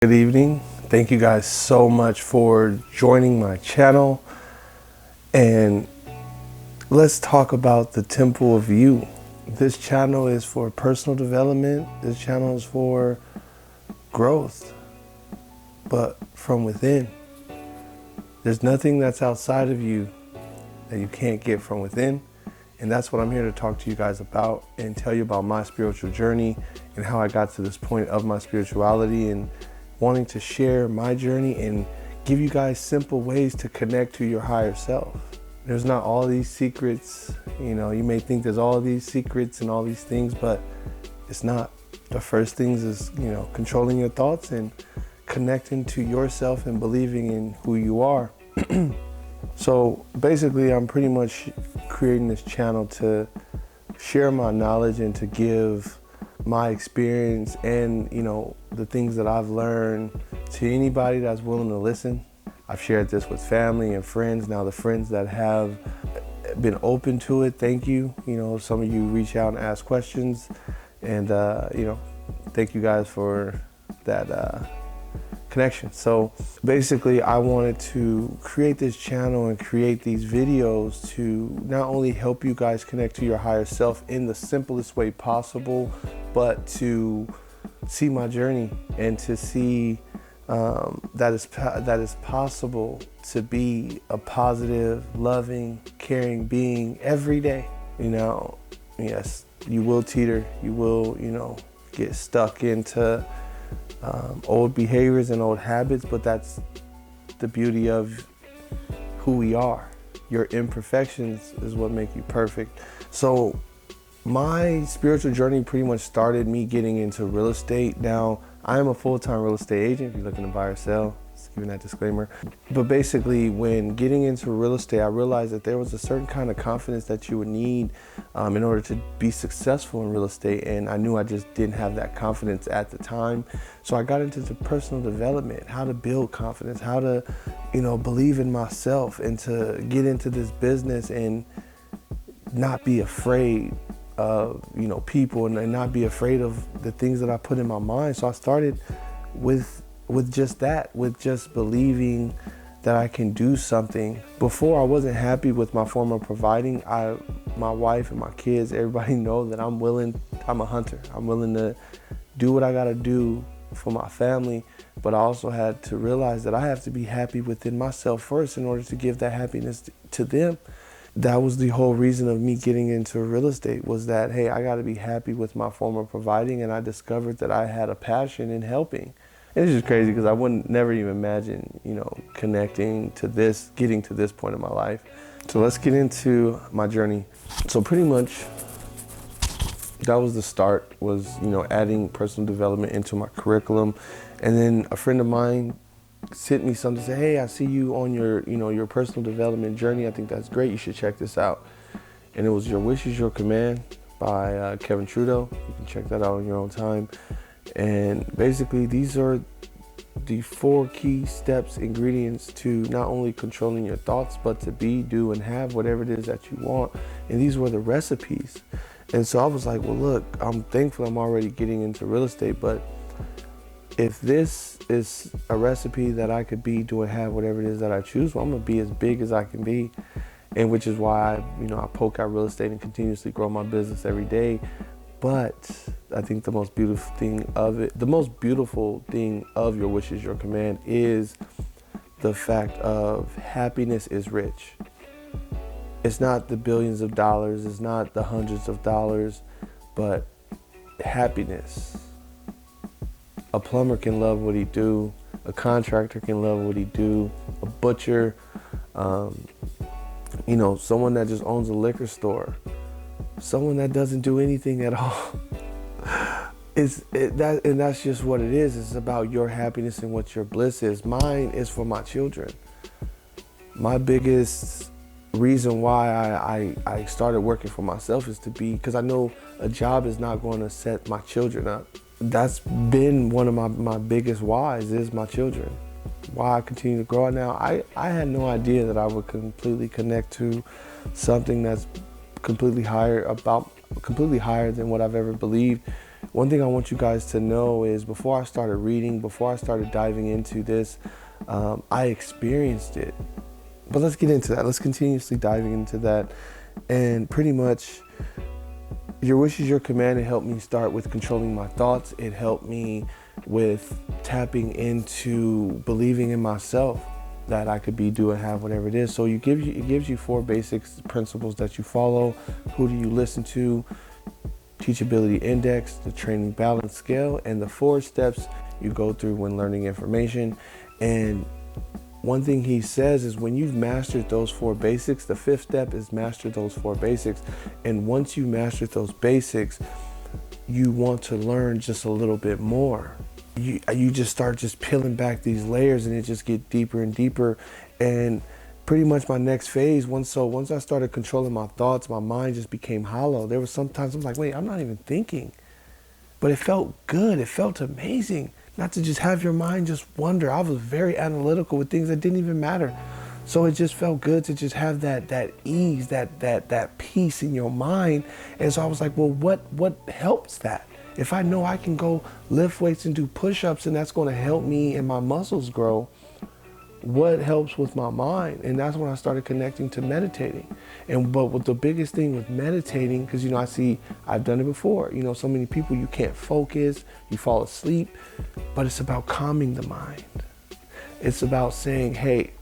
Good evening. Thank you guys so much for joining my channel, and let's talk about the temple of you. This channel is for personal development. This channel is for growth, but from within. There's nothing that's outside of you that you can't get from within, and that's what I'm here to talk to you guys about and tell you about my spiritual journey and how I got to this point of my spirituality, and wanting to share my journey and give you guys simple ways to connect to your higher self. There's not all these secrets, you may think there's all these secrets and all these things, but it's not. The first things is, controlling your thoughts and connecting to yourself and believing in who you are. So basically, I'm pretty much creating this channel to share my knowledge and to give my experience and the things that I've learned to anybody that's willing to listen. I've shared this with family and friends. Now the friends that have been open to it, thank you. Some of you reach out and ask questions, and thank you guys for that connection. So basically, I wanted to create this channel and create these videos to not only help you guys connect to your higher self in the simplest way possible, but to see my journey and to see that is possible to be a positive, loving, caring being every day. Yes, you will teeter, you will, get stuck into old behaviors and old habits, but that's the beauty of who we are. Your imperfections is what make you perfect. So my spiritual journey pretty much started me getting into real estate. Now, I am a full-time real estate agent if you're looking to buy or sell, just giving that disclaimer. But basically, when getting into real estate, I realized that there was a certain kind of confidence that you would need in order to be successful in real estate. And I knew I just didn't have that confidence at the time. So I got into the personal development, how to build confidence, how to, believe in myself, and to get into this business and not be afraid of people, and not be afraid of the things that I put in my mind. So I started with just that, with just believing that I can do something. Before, I wasn't happy with my form of providing. My wife and my kids, everybody know that I'm a hunter. I'm willing to do what I gotta do for my family, but I also had to realize that I have to be happy within myself first in order to give that happiness to them. That was the whole reason of me getting into real estate, was that, hey, I got to be happy with my form of providing, and I discovered that I had a passion in helping. And it's just crazy because I wouldn't never even imagine, connecting to this, getting to this point in my life. So let's get into my journey. So pretty much that was the start, was, adding personal development into my curriculum. And then a friend of mine sent me something, say, hey, I see you on your, your personal development journey. I think that's great. You should check this out. And it was Your Wish is Your Command by Kevin Trudeau. You can check that out on your own time. And basically, these are the 4 key steps, ingredients to not only controlling your thoughts, but to be, do, and have whatever it is that you want. And these were the recipes. And so I was like, well, look, I'm thankful I'm already getting into real estate, but if this is a recipe that I could be, do, and have whatever it is that I choose, well, I'm gonna be as big as I can be. And which is why I poke out real estate and continuously grow my business every day. But I think the most beautiful thing of Your Wish is Your Command is the fact of happiness is rich. It's not the billions of dollars, it's not the hundreds of dollars, but happiness. A plumber can love what he do. A contractor can love what he do. A butcher, someone that just owns a liquor store, someone that doesn't do anything at all. And that's just what it is. It's about your happiness and what your bliss is. Mine is for my children. My biggest reason why I started working for myself is because I know a job is not going to set my children up. That's been one of my biggest whys, is my children. Why I continue to grow. Now, I had no idea that I would completely connect to something that's completely higher than what I've ever believed, One thing I want you guys to know is before I started reading, before I started diving into this, I experienced it. But let's get into that. Let's continuously diving into that. And pretty much, your wish is your command. It helped me start with controlling my thoughts. It helped me with tapping into believing in myself that I could be, do, and have whatever it is. So it gives you 4 basic principles that you follow. Who do you listen to? Teachability index, the training balance scale, and the 4 steps you go through when learning information. And one thing he says is when you've mastered those 4 basics, the 5th step is master those 4 basics. And once you master those basics, you want to learn just a little bit more. You just start just peeling back these layers, and it just get deeper and deeper. And pretty much my next phase, once I started controlling my thoughts, my mind just became hollow. There was sometimes I'm like, wait, I'm not even thinking. But it felt good. It felt amazing not to just have your mind just wander. I was very analytical with things that didn't even matter. So it just felt good to just have that ease, that peace in your mind. And so I was like, well, what helps that? If I know I can go lift weights and do push-ups and that's going to help me and my muscles grow, what helps with my mind? And that's when I started connecting to meditating. But with the biggest thing with meditating, because I've done it before, so many people, you can't focus, you fall asleep, but it's about calming the mind. It's about saying, hey,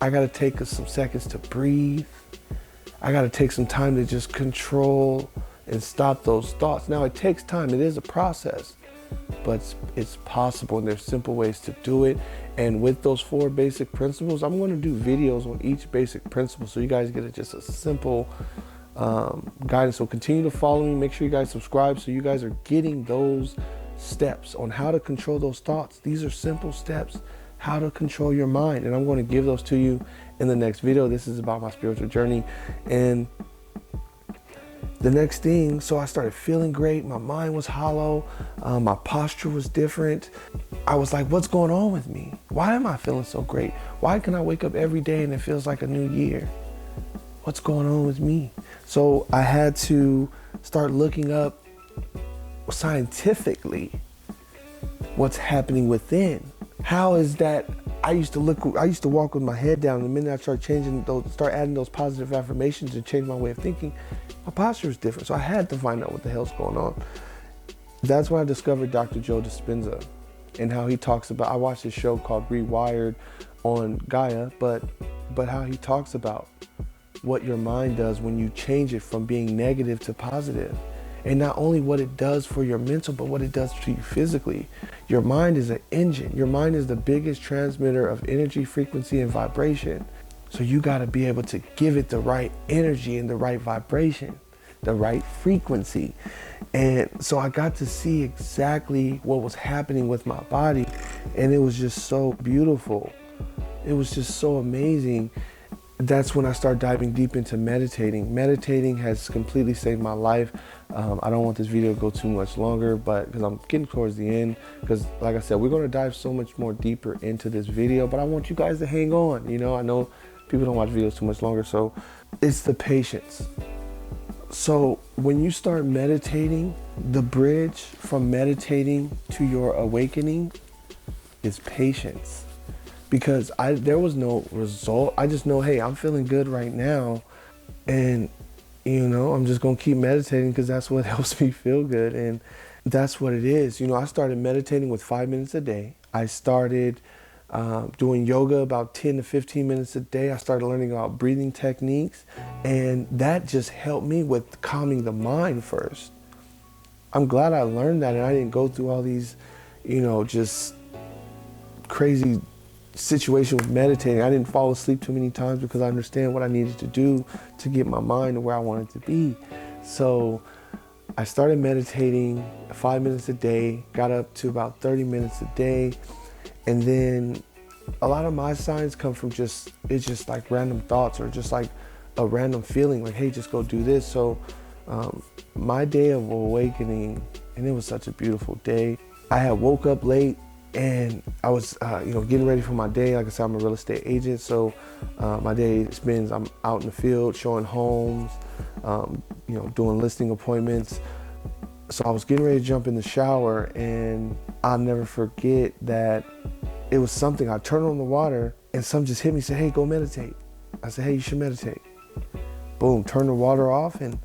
I got to take some seconds to breathe. I got to take some time to just control and stop those thoughts. Now it takes time, it is a process, but it's possible, and there's simple ways to do it. And with those 4 basic principles, I'm going to do videos on each basic principle so you guys get just a simple guidance. So continue to follow me, make sure you guys subscribe so you guys are getting those steps on how to control those thoughts. These are simple steps, how to control your mind, and I'm going to give those to you in the next video. This is about my spiritual journey. And the next thing, so I started feeling great. My mind was hollow. My posture was different. I was like, what's going on with me? Why am I feeling so great? Why can I wake up every day and it feels like a new year? What's going on with me? So I had to start looking up scientifically what's happening within. How is that? I used to walk with my head down. The minute I start adding those positive affirmations and change my way of thinking, my posture is different. So I had to find out what the hell's going on. That's when I discovered Dr. Joe Dispenza and how he talks about, I watched this show called Rewired on Gaia, but how he talks about what your mind does when you change it from being negative to positive. And not only what it does for your mental, but what it does to you physically. Your mind is an engine. Your mind is the biggest transmitter of energy, frequency, and vibration. So you got to be able to give it the right energy and the right vibration, the right frequency. And so I got to see exactly what was happening with my body. And it was just so beautiful. It was just so amazing. That's when I started diving deep into meditating. Meditating has completely saved my life. I don't want this video to go too much longer, but because I'm getting towards the end, because like I said, we're going to dive so much more deeper into this video, but I want you guys to hang on. I know people don't watch videos too much longer, so it's the patience. So when you start meditating, the bridge from meditating to your awakening is patience. Because there was no result. I just know, hey, I'm feeling good right now. And, I'm just going to keep meditating because that's what helps me feel good. And that's what it is. I started meditating with 5 minutes a day. I started doing yoga about 10 to 15 minutes a day. I started learning about breathing techniques. And that just helped me with calming the mind first. I'm glad I learned that and I didn't go through all these, just crazy situation with meditating. I didn't fall asleep too many times because I understand what I needed to do to get my mind to where I wanted to be. So I started meditating 5 minutes a day, got up to about 30 minutes a day. And then a lot of my signs come from it's just like random thoughts or just like a random feeling like, hey, just go do this. So my day of awakening, and it was such a beautiful day. I had woke up late and I was, getting ready for my day. Like I said, I'm a real estate agent. So my day spends, I'm out in the field showing homes, doing listing appointments. So I was getting ready to jump in the shower, and I'll never forget that it was something. I turned on the water and something just hit me, said, hey, go meditate. I said, hey, you should meditate. Boom, turn the water off, and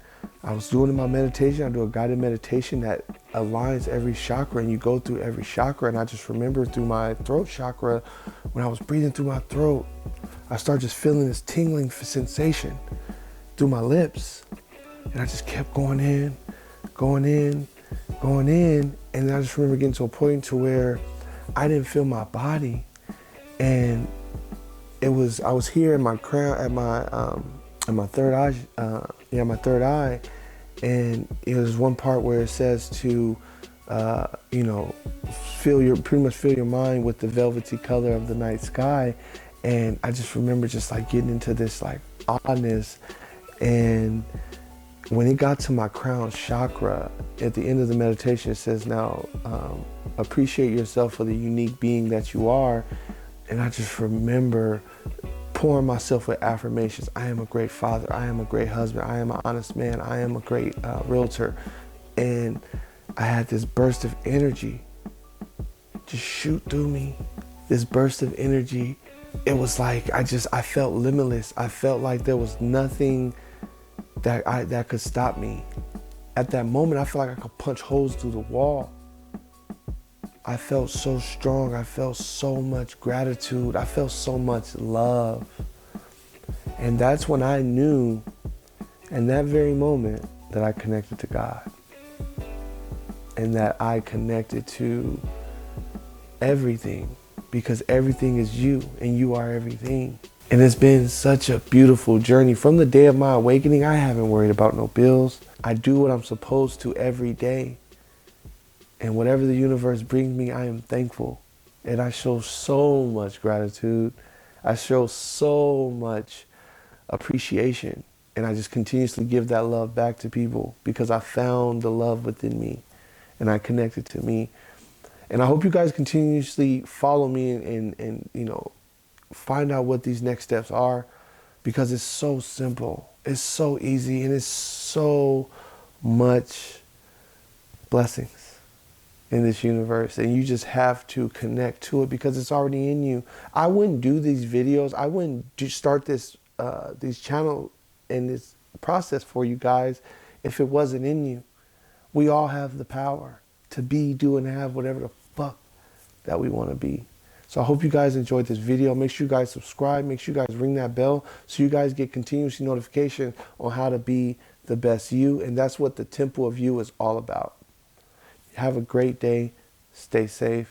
I was doing my meditation. I do a guided meditation that aligns every chakra, and you go through every chakra. And I just remember through my throat chakra, when I was breathing through my throat, I started just feeling this tingling sensation through my lips. And I just kept going in, going in, going in. And I just remember getting to a point to where I didn't feel my body. And I was here in my crown, at my third eye, my third eye. And it was one part where it says to, pretty much fill your mind with the velvety color of the night sky. And I just remember just like getting into this like oddness. And when it got to my crown chakra, at the end of the meditation, it says, now appreciate yourself for the unique being that you are. And I just remember pouring myself with affirmations. I am a great father. I am a great husband. I am an honest man. I am a great realtor. And I had this burst of energy just shoot through me. This burst of energy. It was like I felt limitless. I felt like there was nothing that could stop me. At that moment, I felt like I could punch holes through the wall. I felt so strong. I felt so much gratitude. I felt so much love. And that's when I knew, in that very moment, that I connected to God. And that I connected to everything, because everything is you and you are everything. And it's been such a beautiful journey. From the day of my awakening, I haven't worried about no bills. I do what I'm supposed to every day. And whatever the universe brings me, I am thankful. And I show so much gratitude. I show so much appreciation. And I just continuously give that love back to people, because I found the love within me and I connected to me. And I hope you guys continuously follow me and find out what these next steps are, because it's so simple. It's so easy, and it's so much blessings in this universe, and you just have to connect to it because it's already in you. I wouldn't do these videos. I wouldn't start this these channel and this process for you guys if it wasn't in you. We all have the power to be, do, and have whatever the fuck that we want to be. So I hope you guys enjoyed this video. Make sure you guys subscribe. Make sure you guys ring that bell so you guys get continuously notification on how to be the best you. And that's what the Temple of You is all about. Have a great day. Stay safe.